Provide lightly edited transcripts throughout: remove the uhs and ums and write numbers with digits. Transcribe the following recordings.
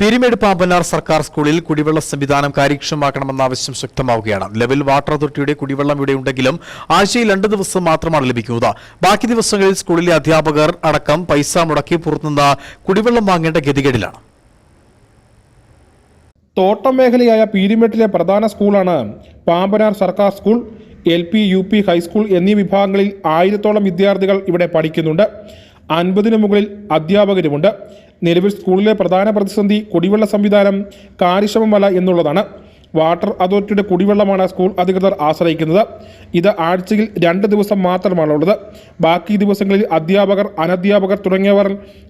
പീരിമേട് പാമ്പനാർ സർക്കാർ സ്കൂളിൽ കുടിവെള്ള സംവിധാനം കാര്യക്ഷമമാക്കണമെന്ന ആവശ്യം ശക്തമാവുകയാണ്. നിലവിൽ വാട്ടർ അതോറിറ്റിയുടെ കുടിവെള്ളം ഇവിടെ ഉണ്ടെങ്കിലും ആഴ്ചയിൽ 2 ദിവസം മാത്രമാണ് ലഭിക്കുന്നത്. ബാക്കി ദിവസങ്ങളിൽ സ്കൂളിലെ അധ്യാപകർ അടക്കം പൈസ മുടക്കി പുറത്തുനിന്ന് കുടിവെള്ളം വാങ്ങേണ്ട ഗതികേടിലാണ്. തോട്ടം മേഖലയായ പീരിമേട്ടിലെ പ്രധാന സ്കൂളാണ് പാമ്പനാർ സർക്കാർ സ്കൂൾ. LP, UP, ഹൈസ്കൂൾ എന്നീ വിഭാഗങ്ങളിൽ 1000-ഓളം വിദ്യാർത്ഥികൾ ഇവിടെ പഠിക്കുന്നുണ്ട്. 50-ന് മുകളിൽ അധ്യാപകരുമുണ്ട്. നിലവിൽ സ്കൂളിലെ പ്രധാന പ്രതിസന്ധി കുടിവെള്ള സംവിധാനം കാര്യക്ഷമമല്ല എന്നുള്ളതാണ്. വാട്ടർ അതോറിറ്റിയുടെ കുടിവെള്ളമാണ് സ്കൂൾ അധികൃതർ ആശ്രയിക്കുന്നത്. ഇത് ആഴ്ചയിൽ 2 ദിവസം മാത്രമാണുള്ളത്. ബാക്കി ദിവസങ്ങളിൽ അധ്യാപകർ, അനധ്യാപകർ തുടങ്ങിയവർ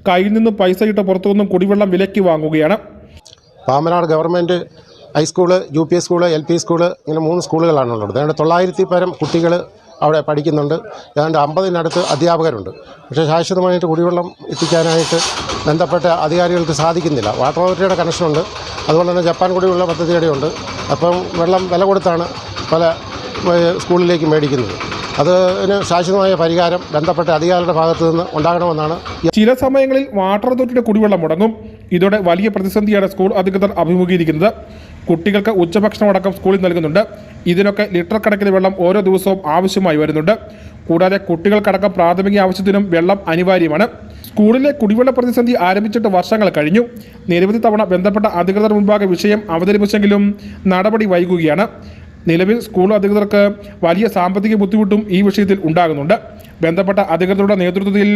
കയ്യിൽ നിന്ന് പൈസ ഇട്ട് പുറത്തുനിന്നും കുടിവെള്ളം വിലയ്ക്ക് വാങ്ങുകയാണ്. Pampanad government high school, UP school, LP school ഇങ്ങനെ 3 സ്കൂളുകളാണുള്ളത്. ഏതാണ്ട് 900 പരം കുട്ടികൾ അവിടെ പഠിക്കുന്നുണ്ട്. ഏതാണ്ട് 50-നടുത്ത് അധ്യാപകരുണ്ട്. പക്ഷേ ശാശ്വതമായിട്ട് കുടിവെള്ളം എത്തിക്കാനായിട്ട് ബന്ധപ്പെട്ട അധികാരികൾക്ക് സാധിക്കുന്നില്ല. വാട്ടർ അതോറിറ്റിയുടെ കണക്ഷനുണ്ട്, അതുപോലെ തന്നെ ജപ്പാൻ കുടിവെള്ള പദ്ധതിയുടെ ഉണ്ട്. അപ്പം വെള്ളം വില കൊടുത്താണ് പല സ്കൂളിലേക്ക് മേടിക്കുന്നത്. അതിന് ശാശ്വതമായ പരിഹാരം ബന്ധപ്പെട്ട അധികാരികളുടെ ഭാഗത്തു നിന്ന് ഉണ്ടാകണമെന്നാണ്. ചില സമയങ്ങളിൽ വാട്ടർ അതോറിറ്റിയുടെ കുടിവെള്ളം മുടങ്ങും. ഇതോടെ വലിയ പ്രതിസന്ധിയാണ് സ്കൂൾ അധികൃതർ അഭിമുഖീകരിക്കുന്നത്. കുട്ടികൾക്ക് ഉച്ചഭക്ഷണം അടക്കം സ്കൂളിൽ നൽകുന്നുണ്ട്. ഇതിനൊക്കെ ലിറ്റർ കണക്കിന് വെള്ളം ഓരോ ദിവസവും ആവശ്യമായി വരുന്നുണ്ട്. കൂടാതെ കുട്ടികൾക്കടക്കം പ്രാഥമിക ആവശ്യത്തിനും വെള്ളം അനിവാര്യമാണ്. സ്കൂളിലെ കുടിവെള്ള പ്രതിസന്ധി ആരംഭിച്ചിട്ട് വർഷങ്ങൾ കഴിഞ്ഞു. നിരവധി തവണ ബന്ധപ്പെട്ട അധികൃതർ മുൻപാകെ വിഷയം അവതരിപ്പിച്ചെങ്കിലും നടപടി വൈകുകയാണ്. നിലവിൽ സ്കൂൾ അധികൃതർക്ക് വലിയ സാമ്പത്തിക ബുദ്ധിമുട്ടും ഈ വിഷയത്തിൽ ഉണ്ടാകുന്നുണ്ട്. ബന്ധപ്പെട്ട അധികൃതരുടെ നേതൃത്വത്തിൽ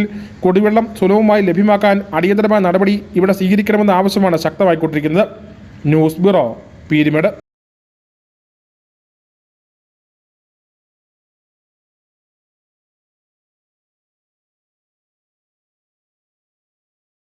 കുടിവെള്ളം സുലഭമായി ലഭ്യമാക്കാൻ അടിയന്തരമായ നടപടി ഇവിടെ സ്വീകരിക്കണമെന്ന ആവശ്യമാണ് ശക്തമായിക്കൊണ്ടിരിക്കുന്നത്. News bureau, Peermade.